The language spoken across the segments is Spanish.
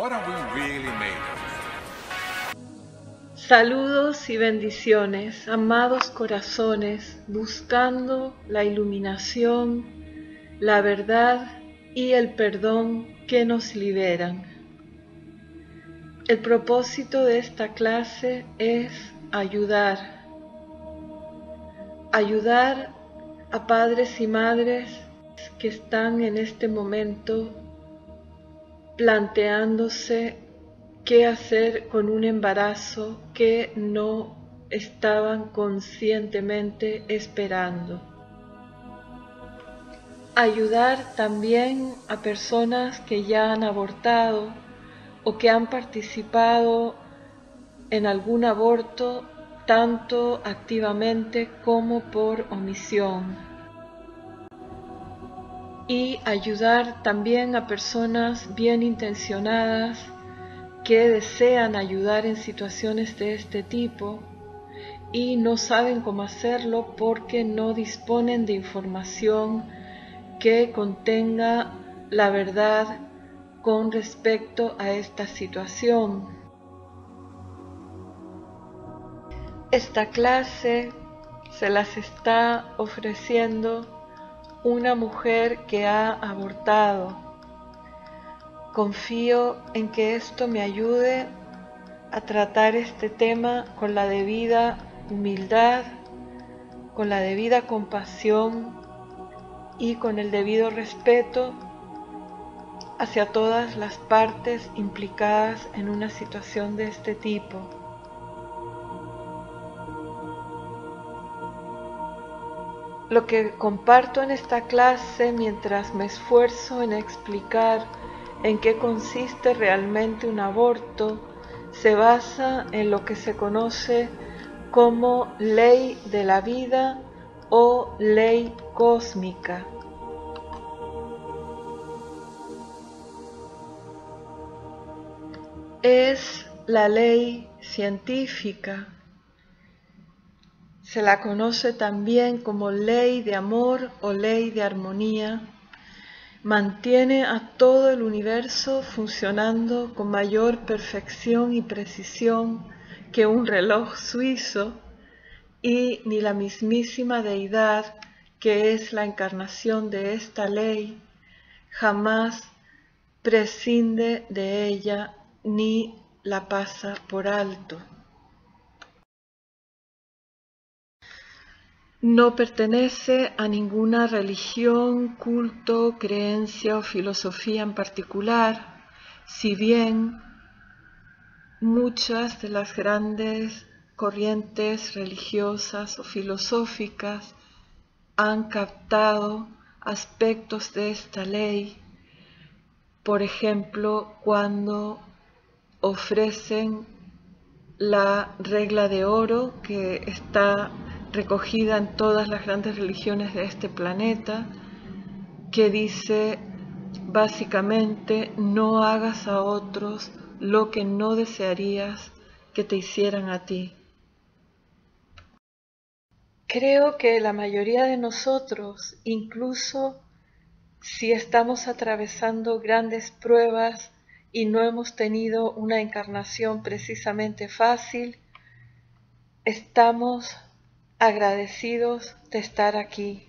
What are we really made of? Saludos y bendiciones, amados corazones, buscando la iluminación, la verdad y el perdón que nos liberan. El propósito de esta clase es ayudar a padres y madres que están en este momento planteándose qué hacer con un embarazo que no estaban conscientemente esperando. Ayudar también a personas que ya han abortado o que han participado en algún aborto tanto activamente como por omisión. Y ayudar también a personas bien intencionadas que desean ayudar en situaciones de este tipo y no saben cómo hacerlo porque no disponen de información que contenga la verdad con respecto a esta situación. Esta clase se las está ofreciendo una mujer que ha abortado. Confío en que esto me ayude a tratar este tema con la debida humildad, con la debida compasión y con el debido respeto hacia todas las partes implicadas en una situación de este tipo. Lo que comparto en esta clase mientras me esfuerzo en explicar en qué consiste realmente un aborto se basa en lo que se conoce como ley de la vida o ley cósmica. Es la ley científica. Se la conoce también como ley de amor o ley de armonía. Mantiene a todo el universo funcionando con mayor perfección y precisión que un reloj suizo, y ni la mismísima deidad, que es la encarnación de esta ley, jamás prescinde de ella ni la pasa por alto. No pertenece a ninguna religión, culto, creencia o filosofía en particular, si bien muchas de las grandes corrientes religiosas o filosóficas han captado aspectos de esta ley, por ejemplo, cuando ofrecen la regla de oro que está recogida en todas las grandes religiones de este planeta, que dice básicamente: no hagas a otros lo que no desearías que te hicieran a ti. Creo que la mayoría de nosotros, incluso si estamos atravesando grandes pruebas y no hemos tenido una encarnación precisamente fácil, estamos agradecidos de estar aquí.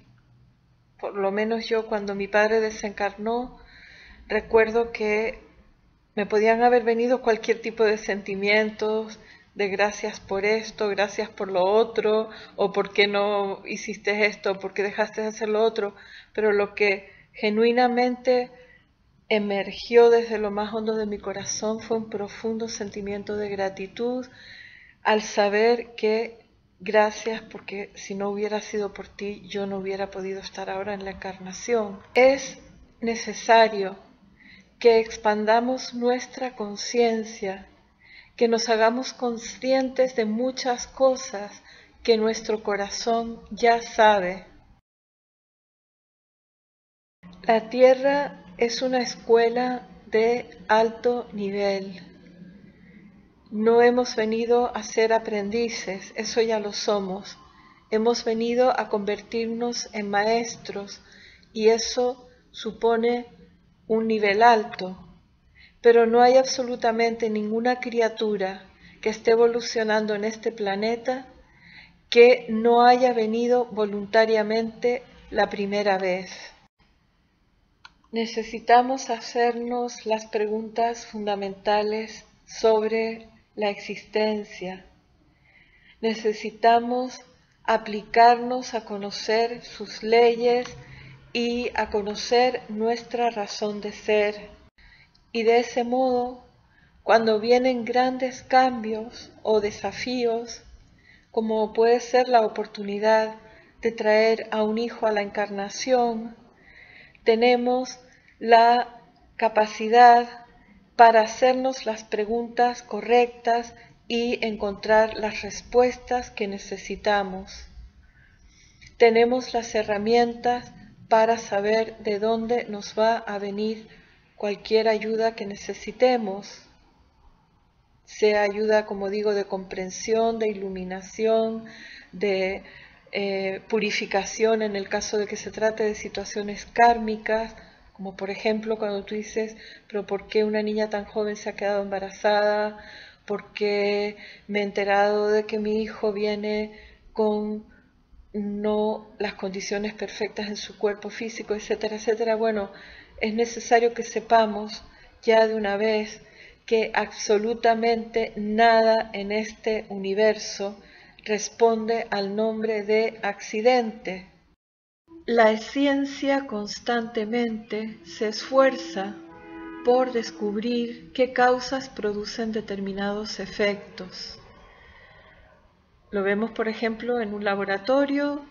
Por lo menos yo, cuando mi padre desencarnó, recuerdo que me podían haber venido cualquier tipo de sentimientos, de gracias por esto, gracias por lo otro, o por qué no hiciste esto, por qué dejaste de hacer lo otro, pero lo que genuinamente emergió desde lo más hondo de mi corazón fue un profundo sentimiento de gratitud al saber que gracias, porque si no hubiera sido por ti, yo no hubiera podido estar ahora en la encarnación. Es necesario que expandamos nuestra conciencia, que nos hagamos conscientes de muchas cosas que nuestro corazón ya sabe. La Tierra es una escuela de alto nivel. No hemos venido a ser aprendices, eso ya lo somos. Hemos venido a convertirnos en maestros y eso supone un nivel alto. pero no hay absolutamente ninguna criatura que esté evolucionando en este planeta que no haya venido voluntariamente la primera vez. Necesitamos hacernos las preguntas fundamentales sobre la existencia. Necesitamos aplicarnos a conocer sus leyes y a conocer nuestra razón de ser. Y de ese modo, cuando vienen grandes cambios o desafíos, como puede ser la oportunidad de traer a un hijo a la encarnación, tenemos la capacidad para hacernos las preguntas correctas y encontrar las respuestas que necesitamos. Tenemos las herramientas para saber de dónde nos va a venir cualquier ayuda que necesitemos, sea ayuda, como digo, de comprensión, de iluminación, de purificación en el caso de que se trate de situaciones kármicas, como por ejemplo cuando tú dices, pero ¿por qué una niña tan joven se ha quedado embarazada? ¿Por qué me he enterado de que mi hijo viene con no las condiciones perfectas en su cuerpo físico, etcétera, etcétera? Bueno, es necesario que sepamos ya de una vez que absolutamente nada en este universo responde al nombre de accidente. La ciencia constantemente se esfuerza por descubrir qué causas producen determinados efectos. Lo vemos, por ejemplo, en un laboratorio,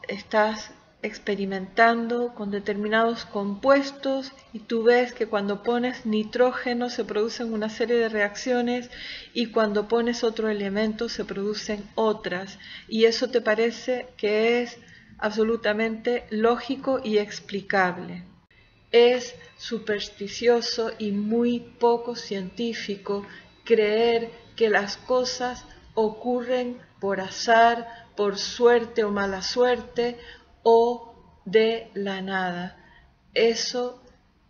estás experimentando con determinados compuestos y tú ves que cuando pones nitrógeno se producen una serie de reacciones y cuando pones otro elemento se producen otras, y eso te parece que es absolutamente lógico y explicable. Es supersticioso y muy poco científico creer que las cosas ocurren por azar, por suerte o mala suerte, o de la nada. Eso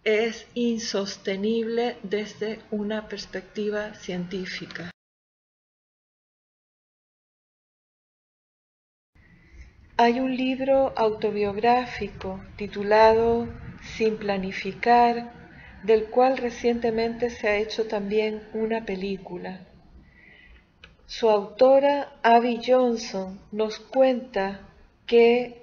es insostenible desde una perspectiva científica. Hay un libro autobiográfico titulado Sin planificar, del cual recientemente se ha hecho también una película. Su autora, Abby Johnson, nos cuenta que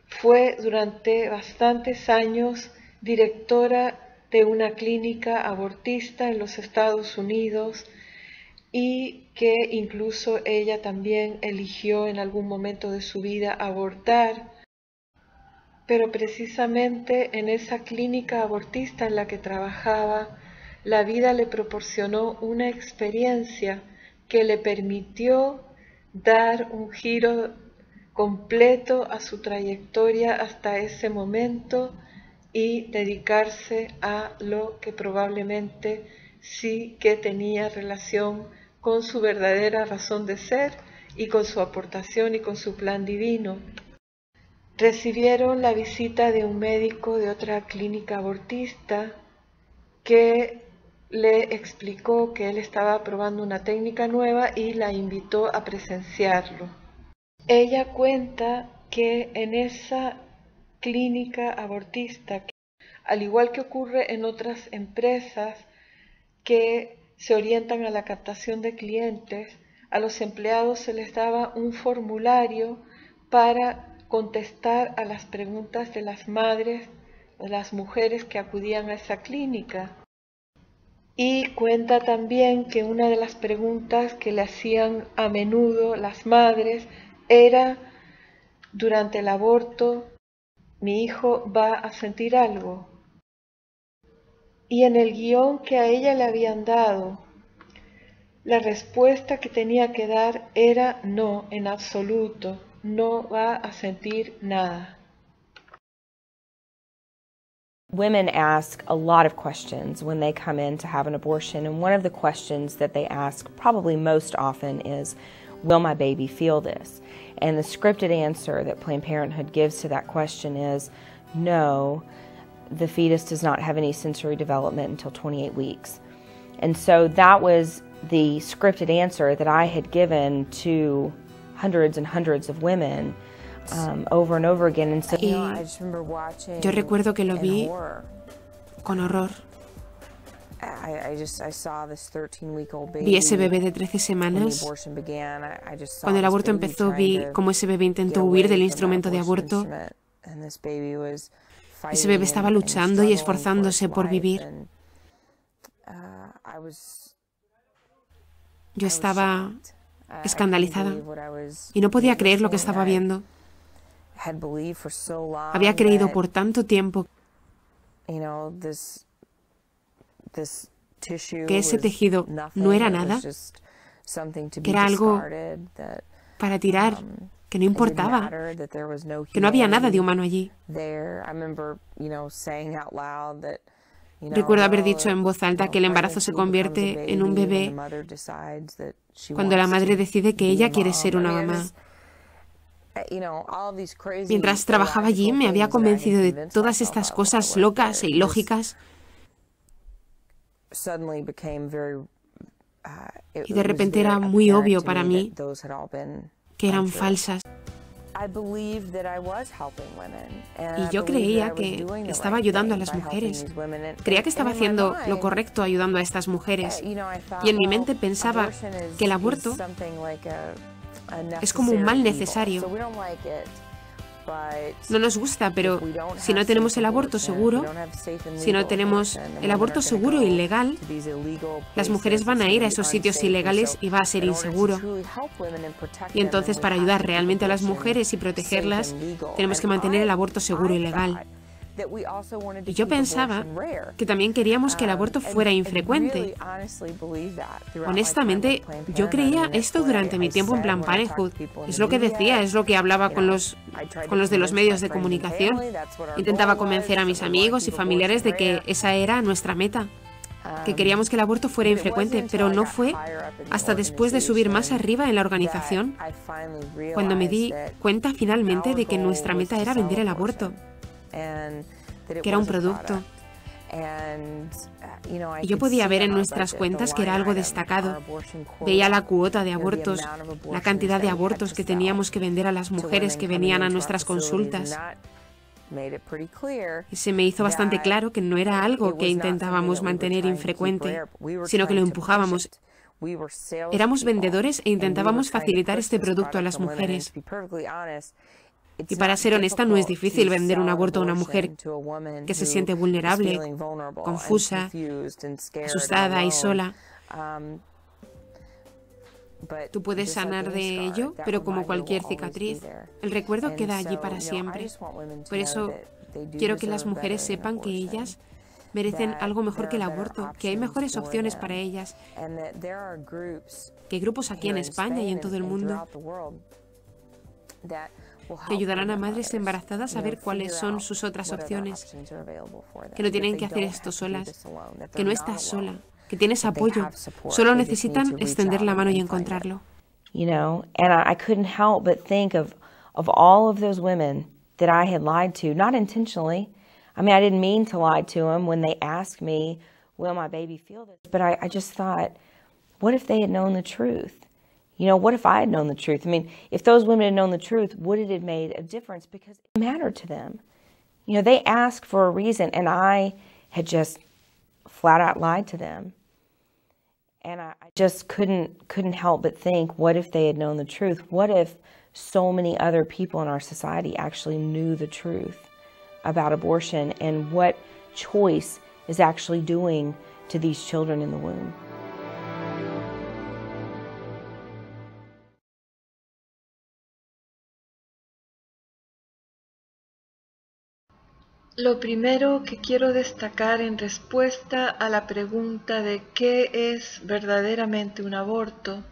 fue durante bastantes años directora de una clínica abortista en los Estados Unidos y que incluso ella también eligió en algún momento de su vida abortar, pero precisamente en esa clínica abortista en la que trabajaba, la vida le proporcionó una experiencia que le permitió dar un giro completo a su trayectoria hasta ese momento y dedicarse a lo que probablemente sí que tenía relación con su verdadera razón de ser y con su aportación y con su plan divino. Recibieron la visita de un médico de otra clínica abortista que le explicó que él estaba probando una técnica nueva y la invitó a presenciarlo. Ella cuenta que en esa clínica abortista, al igual que ocurre en otras empresas que se orientan a la captación de clientes, a los empleados se les daba un formulario para contestar a las preguntas de las madres, de las mujeres que acudían a esa clínica. Y cuenta también que una de las preguntas que le hacían a menudo las madres era: durante el aborto, ¿mi hijo va a sentir algo? Y en el guión que a ella le habían dado, la respuesta que tenía que dar era no, en absoluto, no va a sentir nada. Women ask a lot of questions when they come in to have an abortion, and one of the questions that they ask probably most often is, will my baby feel this? And the scripted answer that Planned Parenthood gives to that question is, no, the fetus does not have any sensory development until 28 weeks. And so that was the scripted answer that I had given to hundreds and hundreds of women over and over again. And so, Y yo recuerdo que lo vi con horror. Vi ese bebé de 13 semanas. Cuando el aborto empezó, vi cómo ese bebé intentó huir del instrumento de aborto. Ese bebé estaba luchando y esforzándose por vivir. Yo estaba escandalizada y no podía creer lo que estaba viendo. Había creído por tanto tiempo que ese tejido no era nada, que era algo para tirar, que no importaba, que no había nada de humano allí. Recuerdo haber dicho en voz alta que el embarazo se convierte en un bebé cuando la madre decide que ella quiere ser una mamá. Mientras trabajaba allí me había convencido de todas estas cosas locas e ilógicas y de repente era muy obvio para mí que eran falsas. Y yo creía que estaba ayudando a las mujeres. Creía que estaba haciendo lo correcto ayudando a estas mujeres. Y en mi mente pensaba que el aborto es como un mal necesario. No nos gusta, pero si no tenemos el aborto seguro, si no tenemos el aborto seguro y legal, las mujeres van a ir a esos sitios ilegales y va a ser inseguro. Y entonces, para ayudar realmente a las mujeres y protegerlas, tenemos que mantener el aborto seguro y legal. Y yo pensaba que también queríamos que el aborto fuera infrecuente. Honestamente, yo creía esto durante mi tiempo en Planned Parenthood. Es lo que decía, es lo que hablaba con los de los medios de comunicación. Intentaba convencer a mis amigos y familiares de que esa era nuestra meta, que queríamos que el aborto fuera infrecuente, pero no fue hasta después de subir más arriba en la organización cuando me di cuenta finalmente de que nuestra meta era vender el aborto, que era un producto. Y yo podía ver en nuestras cuentas que era algo destacado. Veía la cuota de abortos, la cantidad de abortos que teníamos que vender a las mujeres que venían a nuestras consultas. Y se me hizo bastante claro que no era algo que intentábamos mantener infrecuente, sino que lo empujábamos. Éramos vendedores e intentábamos facilitar este producto a las mujeres. Y para ser honesta, no es difícil vender un aborto a una mujer que se siente vulnerable, confusa, asustada y sola. Tú puedes sanar de ello, pero como cualquier cicatriz, el recuerdo queda allí para siempre. Por eso quiero que las mujeres sepan que ellas merecen algo mejor que el aborto, que hay mejores opciones para ellas, que hay grupos aquí en España y en todo el mundo que ayudarán a madres embarazadas a ver cuáles son sus otras opciones, que no tienen que hacer esto solas, que no estás sola, que tienes apoyo, solo necesitan extender la mano y encontrarlo. You know, and I couldn't help but think of all of those women that I had lied to, not intentionally. I mean, I didn't mean to lie to them when they asked me, will my baby feel this? But I just thought, what if they had known the truth? You know, what if I had known the truth? I mean, if those women had known the truth, would it have made a difference? Because it mattered to them. You know, they asked for a reason, and I had just flat out lied to them. And I just couldn't help but think, what if they had known the truth? What if so many other people in our society actually knew the truth about abortion and what choice is actually doing to these children in the womb? Lo primero que quiero destacar en respuesta a la pregunta de qué es verdaderamente un aborto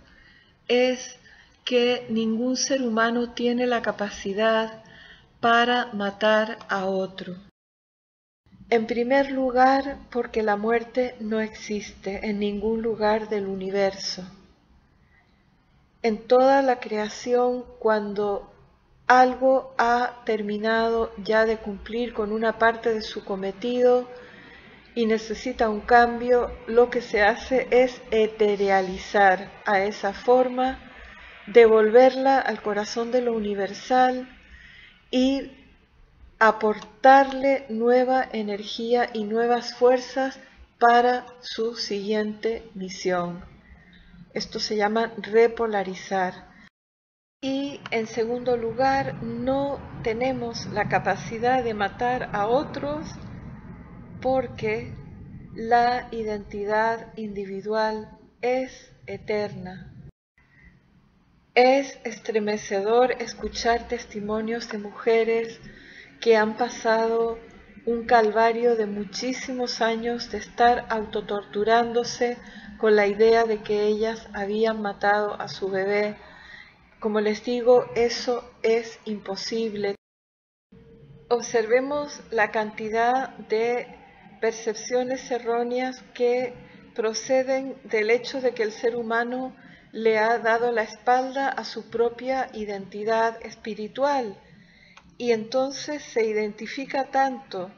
es que ningún ser humano tiene la capacidad para matar a otro. En primer lugar, porque la muerte no existe en ningún lugar del universo. En toda la creación, cuando algo ha terminado ya de cumplir con una parte de su cometido y necesita un cambio, lo que se hace es eterealizar a esa forma, devolverla al corazón de lo universal y aportarle nueva energía y nuevas fuerzas para su siguiente misión. Esto se llama repolarizar. Y en segundo lugar, no tenemos la capacidad de matar a otros porque la identidad individual es eterna. Es estremecedor escuchar testimonios de mujeres que han pasado un calvario de muchísimos años de estar autotorturándose con la idea de que ellas habían matado a su bebé. Como les digo, eso es imposible. Observemos la cantidad de percepciones erróneas que proceden del hecho de que el ser humano le ha dado la espalda a su propia identidad espiritual y entonces se identifica tanto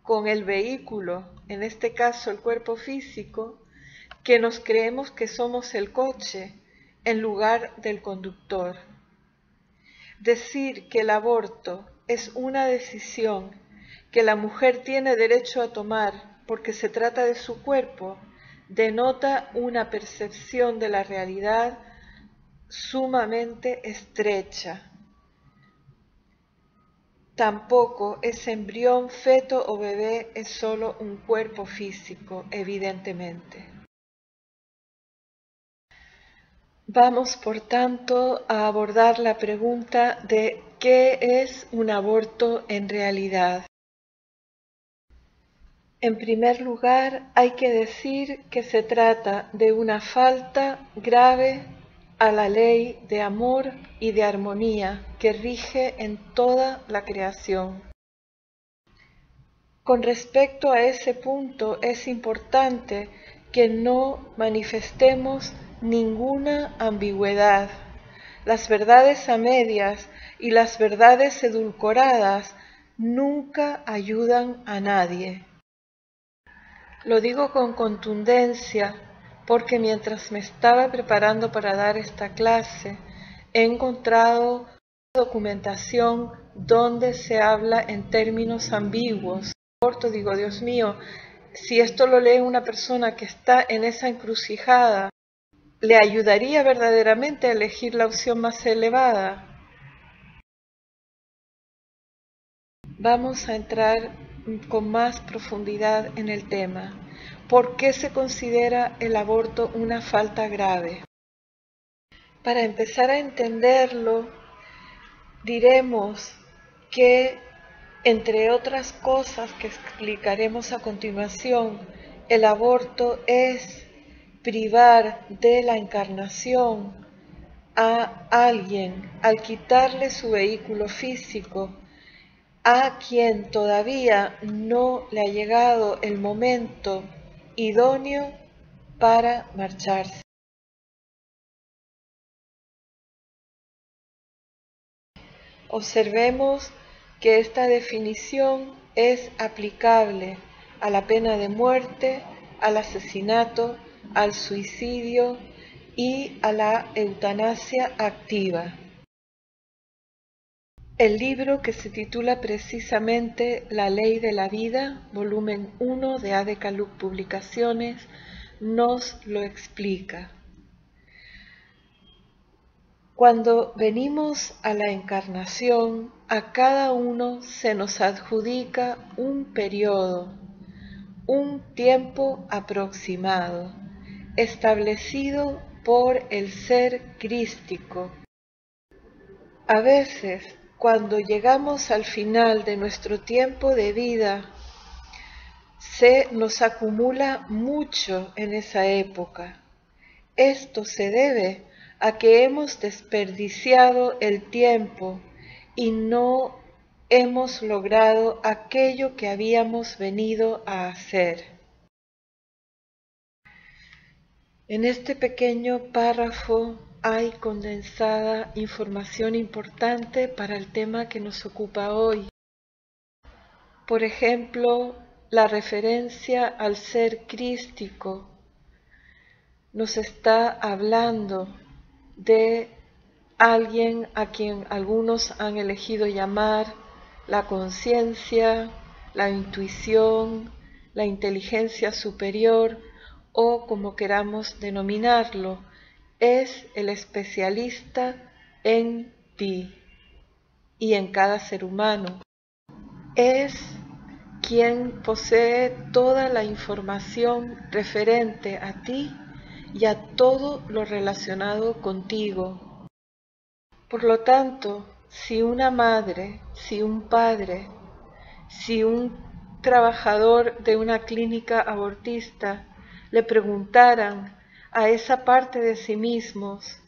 con el vehículo, en este caso el cuerpo físico, que nos creemos que somos el coche en lugar del conductor. Decir que el aborto es una decisión que la mujer tiene derecho a tomar porque se trata de su cuerpo, denota una percepción de la realidad sumamente estrecha. Tampoco ese embrión, feto o bebé es solo un cuerpo físico, evidentemente. Vamos, por tanto, a abordar la pregunta de ¿qué es un aborto en realidad? En primer lugar, hay que decir que se trata de una falta grave a la ley de amor y de armonía que rige en toda la creación. Con respecto a ese punto, es importante que no manifestemos ninguna ambigüedad. Las verdades a medias y las verdades edulcoradas nunca ayudan a nadie. Lo digo con contundencia porque mientras me estaba preparando para dar esta clase, he encontrado documentación donde se habla en términos ambiguos. Digo, Dios mío, si esto lo lee una persona que está en esa encrucijada, ¿le ayudaría verdaderamente a elegir la opción más elevada? Vamos a entrar con más profundidad en el tema. ¿Por qué se considera el aborto una falta grave? Para empezar a entenderlo, diremos que, entre otras cosas que explicaremos a continuación, el aborto es privar de la encarnación a alguien al quitarle su vehículo físico, a quien todavía no le ha llegado el momento idóneo para marcharse. Observemos que esta definición es aplicable a la pena de muerte, al asesinato, al suicidio y a la eutanasia activa. El libro, que se titula precisamente La Ley de la Vida, volumen 1 de A.D. Caluc Publicaciones, nos lo explica. Cuando venimos a la encarnación, a cada uno se nos adjudica un periodo, un tiempo aproximado, establecido por el ser crístico. A veces, cuando llegamos al final de nuestro tiempo de vida, se nos acumula mucho en esa época. Esto se debe a que hemos desperdiciado el tiempo y no hemos logrado aquello que habíamos venido a hacer. En este pequeño párrafo hay condensada información importante para el tema que nos ocupa hoy. Por ejemplo, la referencia al ser crístico nos está hablando de alguien a quien algunos han elegido llamar la conciencia, la intuición, la inteligencia superior o como queramos denominarlo. Es el especialista en ti y en cada ser humano. Es quien posee toda la información referente a ti y a todo lo relacionado contigo. Por lo tanto, si una madre, si un padre, si un trabajador de una clínica abortista le preguntaran a esa parte de sí mismos,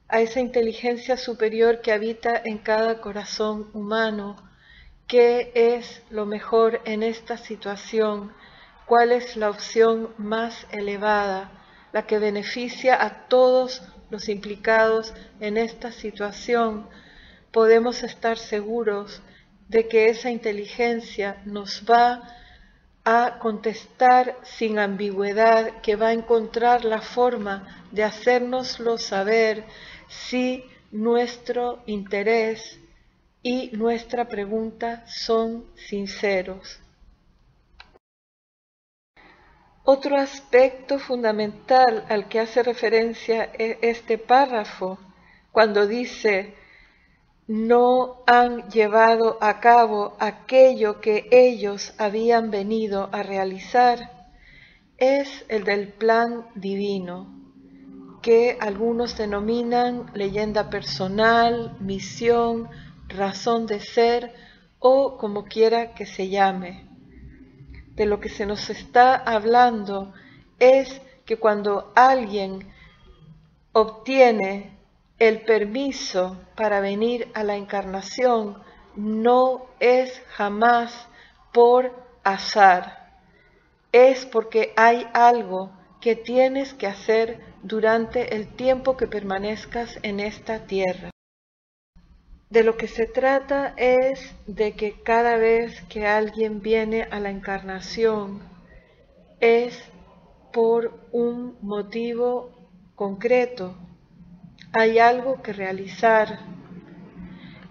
a esa inteligencia superior que habita en cada corazón humano, ¿qué es lo mejor en esta situación? ¿Cuál es la opción más elevada, la que beneficia a todos los implicados en esta situación? Podemos estar seguros de que esa inteligencia nos va a contestar sin ambigüedad, que va a encontrar la forma de hacérnoslo saber si nuestro interés y nuestra pregunta son sinceros. Otro aspecto fundamental al que hace referencia este párrafo, cuando dice no han llevado a cabo aquello que ellos habían venido a realizar, es el del plan divino, que algunos denominan leyenda personal, misión, razón de ser o como quiera que se llame. De lo que se nos está hablando es que cuando alguien obtiene el permiso para venir a la encarnación, no es jamás por azar, es porque hay algo que tienes que hacer durante el tiempo que permanezcas en esta tierra. De lo que se trata es de que cada vez que alguien viene a la encarnación es por un motivo concreto. Hay algo que realizar.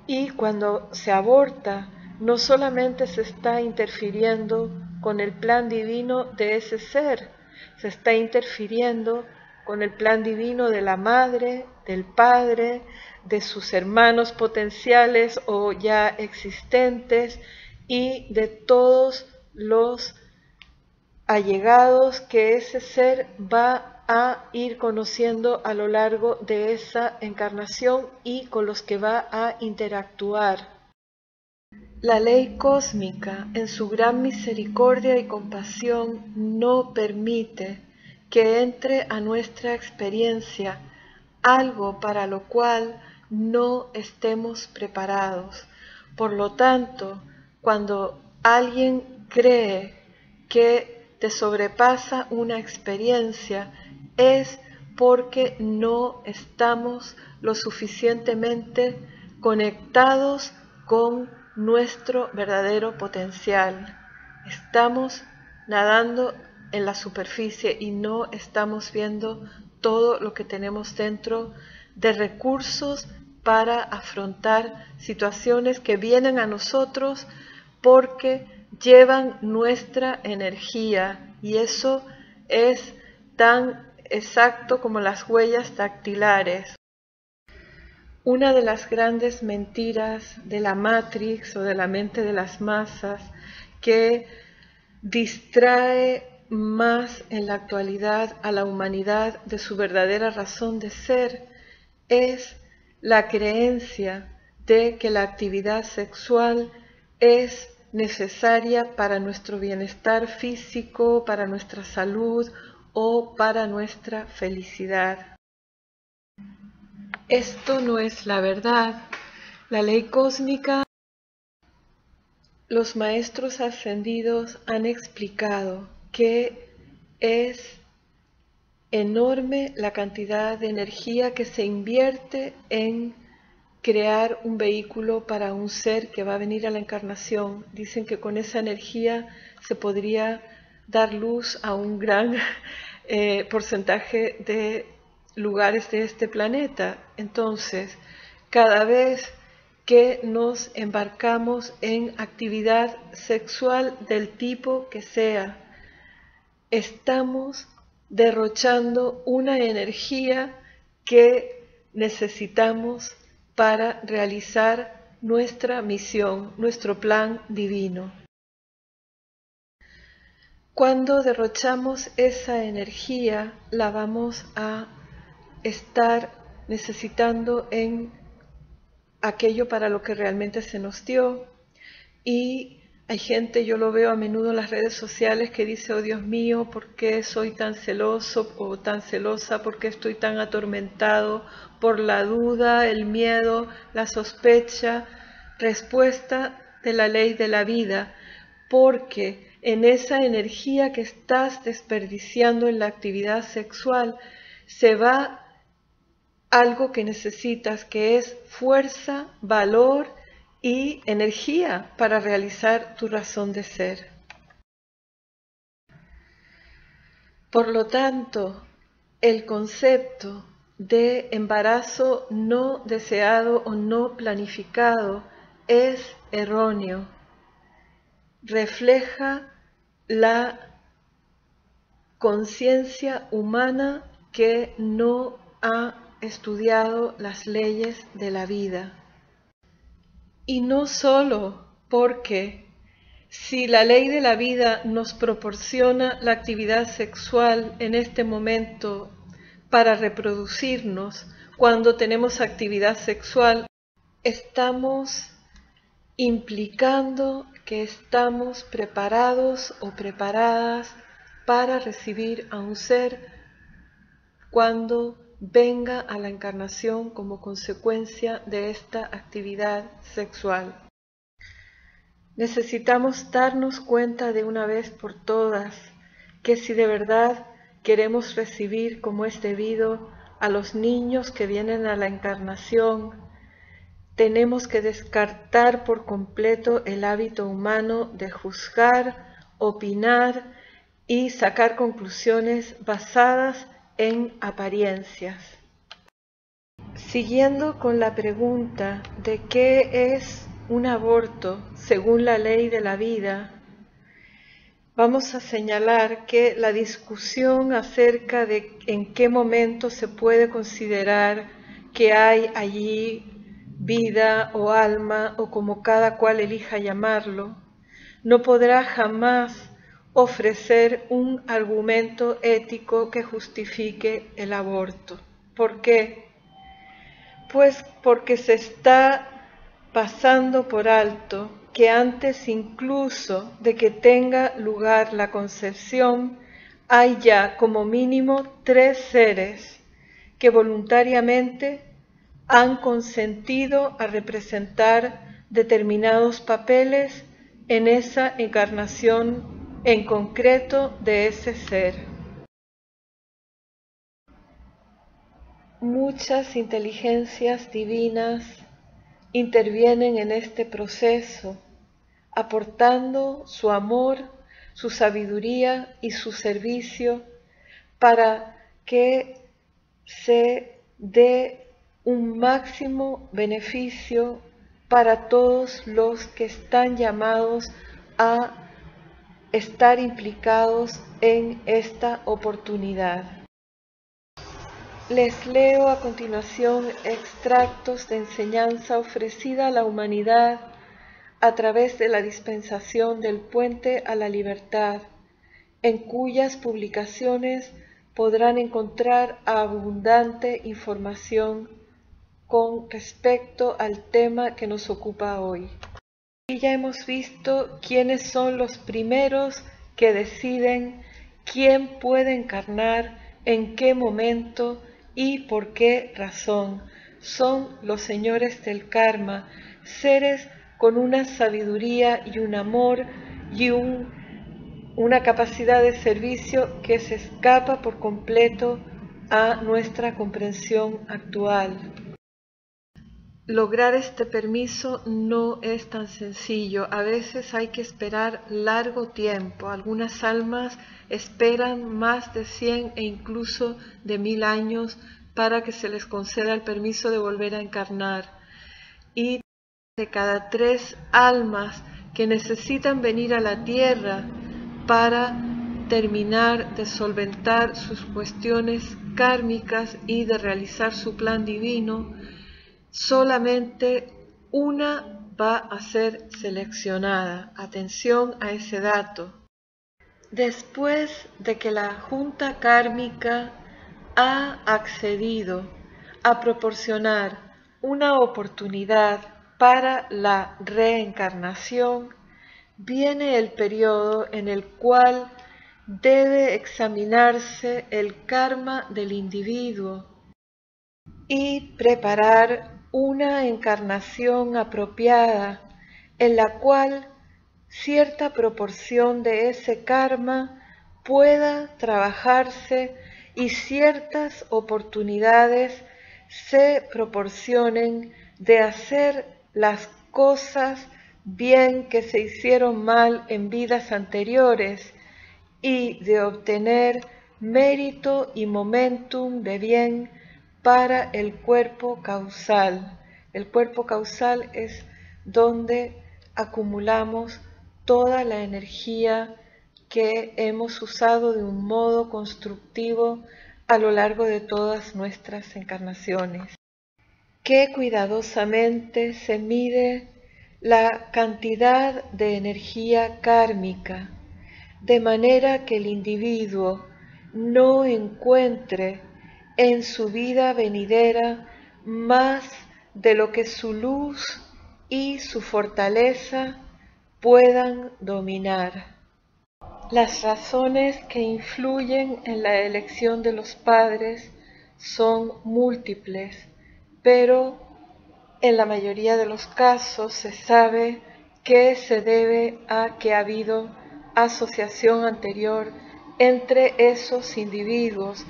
Y cuando se aborta, no solamente se está interfiriendo con el plan divino de ese ser, se está interfiriendo con el plan divino de la madre, del padre, de sus hermanos potenciales o ya existentes y de todos los allegados que ese ser va a ir conociendo a lo largo de esa encarnación y con los que va a interactuar. La ley cósmica, en su gran misericordia y compasión, no permite que entre a nuestra experiencia algo para lo cual no estemos preparados. Por lo tanto, cuando alguien cree que te sobrepasa una experiencia, es porque no estamos lo suficientemente conectados con nuestro verdadero potencial. Estamos nadando en la superficie y no estamos viendo todo lo que tenemos dentro de recursos para afrontar situaciones que vienen a nosotros porque llevan nuestra energía, y eso es tan exacto como las huellas dactilares. Una de las grandes mentiras de la Matrix o de la mente de las masas que distrae más en la actualidad a la humanidad de su verdadera razón de ser es la creencia de que la actividad sexual es necesaria para nuestro bienestar físico, para nuestra salud o para nuestra felicidad. Esto no es la verdad. La ley cósmica, los maestros ascendidos han explicado que es enorme la cantidad de energía que se invierte en crear un vehículo para un ser que va a venir a la encarnación. Dicen que con esa energía se podría dar luz a un gran porcentaje de lugares de este planeta. Entonces, cada vez que nos embarcamos en actividad sexual del tipo que sea, estamos derrochando una energía que necesitamos para realizar nuestra misión, nuestro plan divino. Cuando derrochamos esa energía, la vamos a estar necesitando en aquello para lo que realmente se nos dio. Y hay gente, yo lo veo a menudo en las redes sociales, que dice: oh Dios mío, ¿por qué soy tan celoso o tan celosa? ¿Por qué estoy tan atormentado por la duda, el miedo, la sospecha? Respuesta de la ley de la vida: porque en esa energía que estás desperdiciando en la actividad sexual se va algo que necesitas, que es fuerza, valor y energía para realizar tu razón de ser. Por lo tanto, el concepto de embarazo no deseado o no planificado es erróneo. Refleja la conciencia humana que no ha estudiado las leyes de la vida. Y no solo porque si la ley de la vida nos proporciona la actividad sexual en este momento para reproducirnos, cuando tenemos actividad sexual, estamos implicando que estamos preparados o preparadas para recibir a un ser cuando venga a la encarnación como consecuencia de esta actividad sexual. Necesitamos darnos cuenta de una vez por todas que si de verdad queremos recibir como es debido a los niños que vienen a la encarnación, tenemos que descartar por completo el hábito humano de juzgar, opinar y sacar conclusiones basadas en apariencias. Siguiendo con la pregunta de qué es un aborto según la ley de la vida, vamos a señalar que la discusión acerca de en qué momento se puede considerar que hay allí vida o alma, o como cada cual elija llamarlo, no podrá jamás ofrecer un argumento ético que justifique el aborto. ¿Por qué? Pues porque se está pasando por alto que antes incluso de que tenga lugar la concepción, hay ya como mínimo 3 seres que voluntariamente han consentido a representar determinados papeles en esa encarnación en concreto de ese ser. Muchas inteligencias divinas intervienen en este proceso, aportando su amor, su sabiduría y su servicio para que se dé un máximo beneficio para todos los que están llamados a estar implicados en esta oportunidad. Les leo a continuación extractos de enseñanza ofrecida a la humanidad a través de la dispensación del Puente a la Libertad, en cuyas publicaciones podrán encontrar abundante información con respecto al tema que nos ocupa hoy. Y ya hemos visto quiénes son los primeros que deciden quién puede encarnar, en qué momento y por qué razón. Son los señores del karma, seres con una sabiduría y un amor y un una capacidad de servicio que se escapa por completo a nuestra comprensión actual. Lograr este permiso no es tan sencillo. A veces hay que esperar largo tiempo. Algunas almas esperan más de 100 e incluso de 1000 años para que se les conceda el permiso de volver a encarnar. Y de cada 3 almas que necesitan venir a la tierra para terminar de solventar sus cuestiones kármicas y de realizar su plan divino, solamente una va a ser seleccionada. Atención a ese dato. Después de que la junta kármica ha accedido a proporcionar una oportunidad para la reencarnación, viene el periodo en el cual debe examinarse el karma del individuo y preparar una encarnación apropiada en la cual cierta proporción de ese karma pueda trabajarse y ciertas oportunidades se proporcionen de hacer las cosas bien que se hicieron mal en vidas anteriores y de obtener mérito y momentum de bien para el cuerpo causal. El cuerpo causal es donde acumulamos toda la energía que hemos usado de un modo constructivo a lo largo de todas nuestras encarnaciones. Qué cuidadosamente se mide la cantidad de energía kármica, de manera que el individuo no encuentre en su vida venidera más de lo que su luz y su fortaleza puedan dominar. Las razones que influyen en la elección de los padres son múltiples, pero en la mayoría de los casos se sabe que se debe a que ha habido asociación anterior entre esos individuos.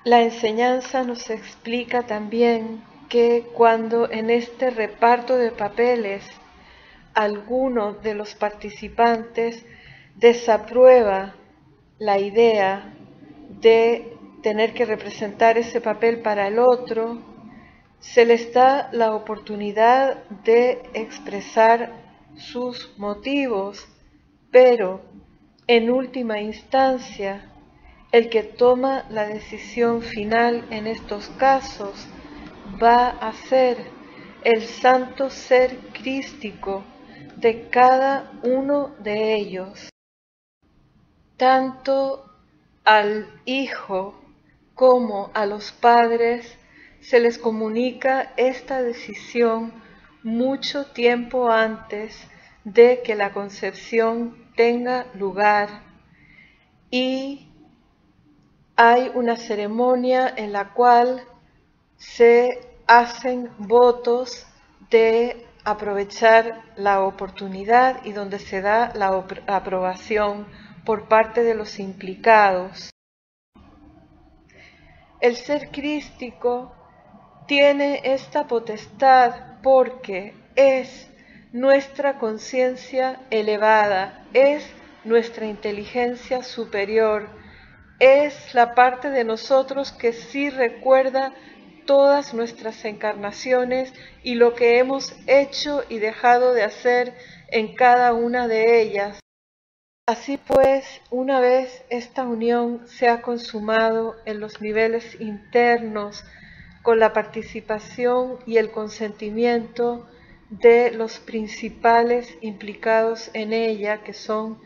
La enseñanza nos explica también que cuando en este reparto de papeles alguno de los participantes desaprueba la idea de tener que representar ese papel para el otro, se les da la oportunidad de expresar sus motivos, pero en última instancia, el que toma la decisión final en estos casos va a ser el santo ser crístico de cada uno de ellos. Tanto al hijo como a los padres se les comunica esta decisión mucho tiempo antes de que la concepción tenga lugar y hay una ceremonia en la cual se hacen votos de aprovechar la oportunidad y donde se da la aprobación por parte de los implicados. El ser crístico tiene esta potestad porque es nuestra conciencia elevada, es nuestra inteligencia superior, es la parte de nosotros que sí recuerda todas nuestras encarnaciones y lo que hemos hecho y dejado de hacer en cada una de ellas. Así pues, una vez esta unión se ha consumado en los niveles internos, con la participación y el consentimiento de los principales implicados en ella, que son,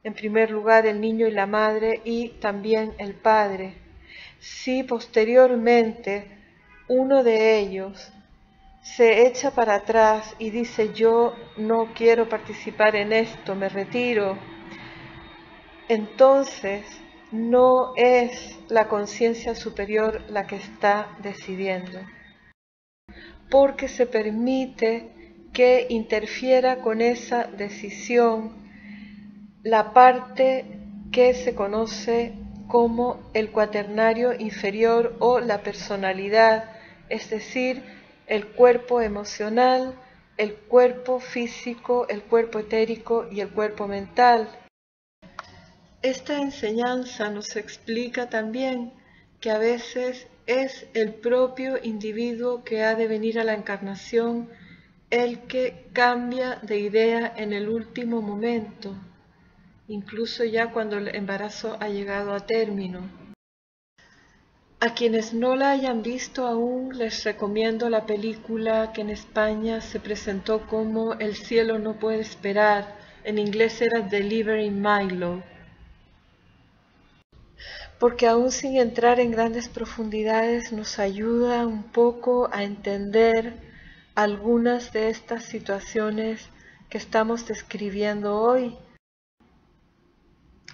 en primer lugar, el niño y la madre, y también el padre. Si posteriormente uno de ellos se echa para atrás y dice: yo no quiero participar en esto, me retiro, entonces no es la conciencia superior la que está decidiendo, porque se permite que interfiera con esa decisión la parte que se conoce como el cuaternario inferior o la personalidad, es decir, el cuerpo emocional, el cuerpo físico, el cuerpo etérico y el cuerpo mental. Esta enseñanza nos explica también que a veces es el propio individuo que ha de venir a la encarnación el que cambia de idea en el último momento, incluso ya cuando el embarazo ha llegado a término. A quienes no la hayan visto aún, les recomiendo la película que en España se presentó como El cielo no puede esperar. En inglés era Delivering Milo. Porque aún sin entrar en grandes profundidades nos ayuda un poco a entender algunas de estas situaciones que estamos describiendo hoy.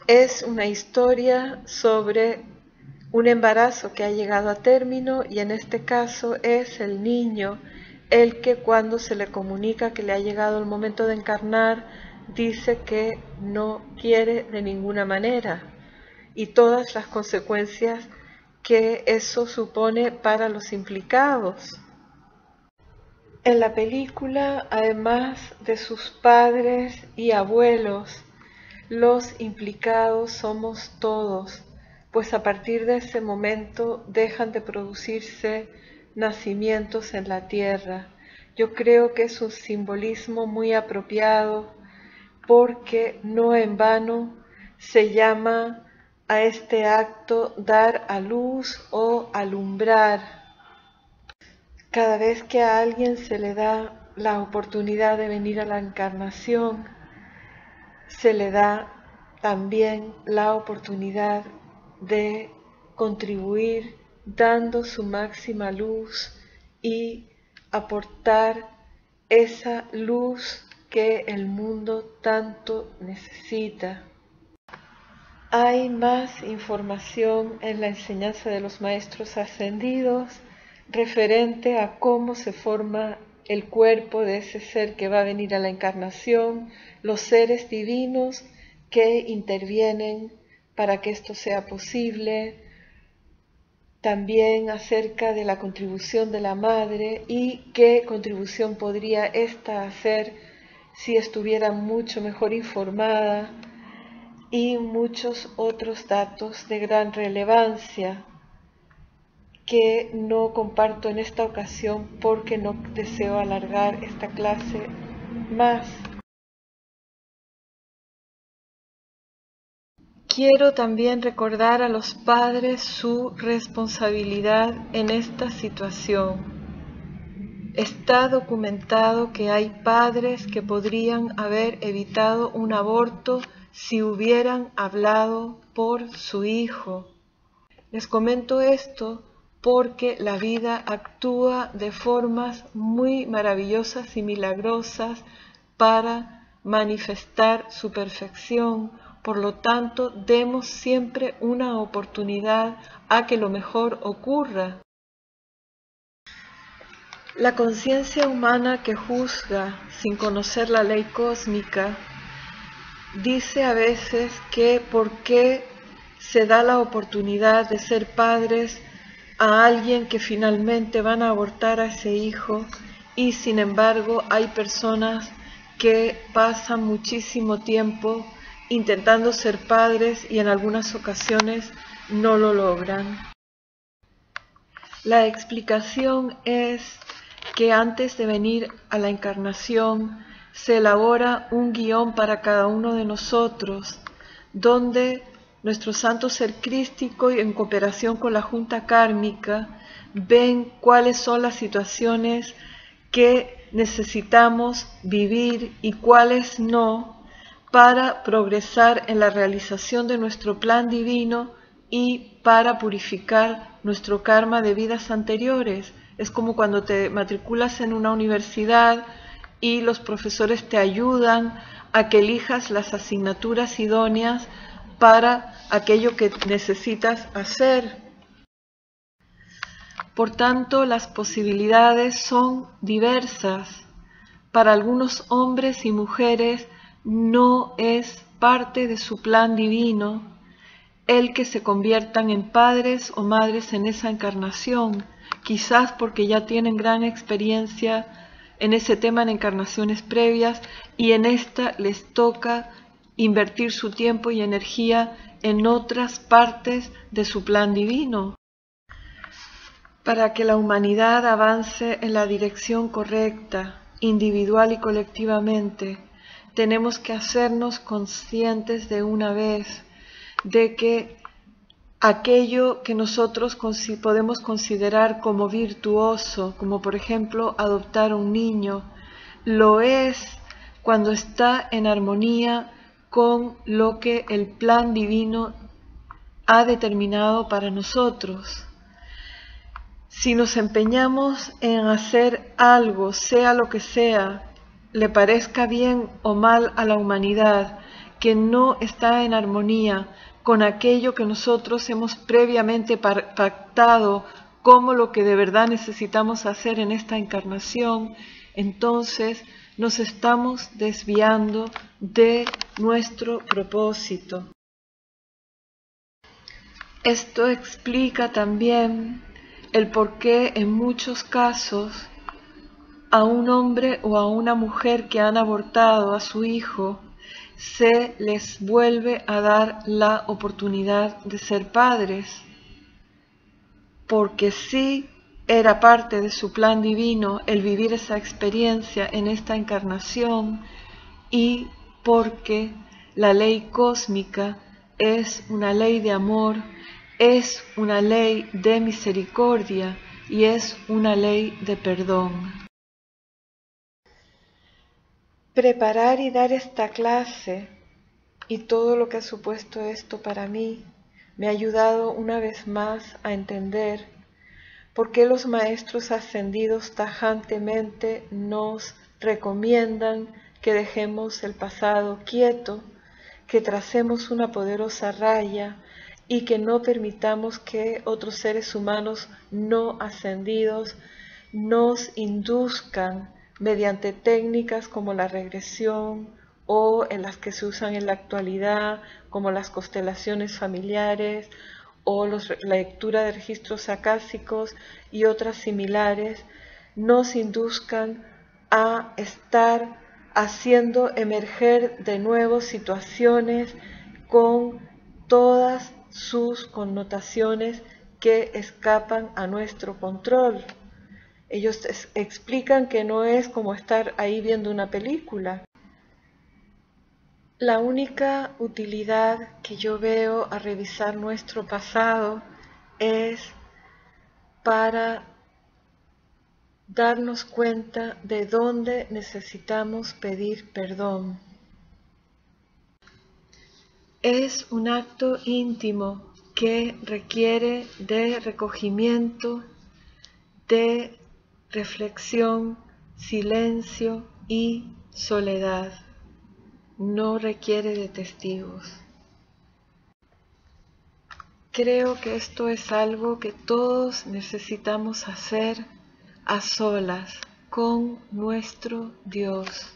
Es una historia sobre un embarazo que ha llegado a término y en este caso es el niño el que cuando se le comunica que le ha llegado el momento de encarnar dice que no quiere de ninguna manera y todas las consecuencias que eso supone para los implicados. En la película, además de sus padres y abuelos, los implicados somos todos, pues a partir de ese momento dejan de producirse nacimientos en la tierra. Yo creo que es un simbolismo muy apropiado porque no en vano se llama a este acto dar a luz o alumbrar. Cada vez que a alguien se le da la oportunidad de venir a la encarnación, se le da también la oportunidad de contribuir dando su máxima luz y aportar esa luz que el mundo tanto necesita. Hay más información en la enseñanza de los maestros ascendidos referente a cómo se forma el cuerpo de ese ser que va a venir a la encarnación, los seres divinos que intervienen para que esto sea posible, también acerca de la contribución de la madre y qué contribución podría ésta hacer si estuviera mucho mejor informada, y muchos otros datos de gran relevancia que no comparto en esta ocasión porque no deseo alargar esta clase más. Quiero también recordar a los padres su responsabilidad en esta situación. Está documentado que hay padres que podrían haber evitado un aborto si hubieran hablado por su hijo. Les comento esto porque la vida actúa de formas muy maravillosas y milagrosas para manifestar su perfección. Por lo tanto, demos siempre una oportunidad a que lo mejor ocurra. La conciencia humana que juzga sin conocer la ley cósmica dice a veces que por qué se da la oportunidad de ser padres a alguien que finalmente van a abortar a ese hijo y sin embargo hay personas que pasan muchísimo tiempo intentando ser padres y en algunas ocasiones no lo logran. La explicación es que antes de venir a la encarnación se elabora un guión para cada uno de nosotros, donde nuestro santo ser crístico y en cooperación con la junta kármica ven cuáles son las situaciones que necesitamos vivir y cuáles no para progresar en la realización de nuestro plan divino y para purificar nuestro karma de vidas anteriores. Es como cuando te matriculas en una universidad y los profesores te ayudan a que elijas las asignaturas idóneas para aquello que necesitas hacer. Por tanto, las posibilidades son diversas. Para algunos hombres y mujeres no es parte de su plan divino el que se conviertan en padres o madres en esa encarnación, quizás porque ya tienen gran experiencia en ese tema en encarnaciones previas y en esta les toca invertir su tiempo y energía en otras partes de su plan divino. Para que la humanidad avance en la dirección correcta, individual y colectivamente, tenemos que hacernos conscientes de una vez de que aquello que nosotros podemos considerar como virtuoso, como por ejemplo adoptar un niño, lo es cuando está en armonía con lo que el plan divino ha determinado para nosotros. Si nos empeñamos en hacer algo, sea lo que sea, le parezca bien o mal a la humanidad, que no está en armonía con aquello que nosotros hemos previamente pactado como lo que de verdad necesitamos hacer en esta encarnación, entonces nos estamos desviando de nuestro propósito. Esto explica también el por qué en muchos casos a un hombre o a una mujer que han abortado a su hijo se les vuelve a dar la oportunidad de ser padres, porque sí era parte de su plan divino el vivir esa experiencia en esta encarnación y porque la ley cósmica es una ley de amor, es una ley de misericordia y es una ley de perdón. Preparar y dar esta clase y todo lo que ha supuesto esto para mí me ha ayudado una vez más a entender por qué los maestros ascendidos tajantemente nos recomiendan que dejemos el pasado quieto, que tracemos una poderosa raya y que no permitamos que otros seres humanos no ascendidos nos induzcan mediante técnicas como la regresión o en las que se usan en la actualidad, como las constelaciones familiares o la lectura de registros acásicos y otras similares, nos induzcan a estar haciendo emerger de nuevo situaciones con todas sus connotaciones que escapan a nuestro control. Ellos explican que no es como estar ahí viendo una película. La única utilidad que yo veo a revisar nuestro pasado es para darnos cuenta de dónde necesitamos pedir perdón. Es un acto íntimo que requiere de recogimiento, de reflexión, silencio y soledad. No requiere de testigos. Creo que esto es algo que todos necesitamos hacer a solas con nuestro Dios.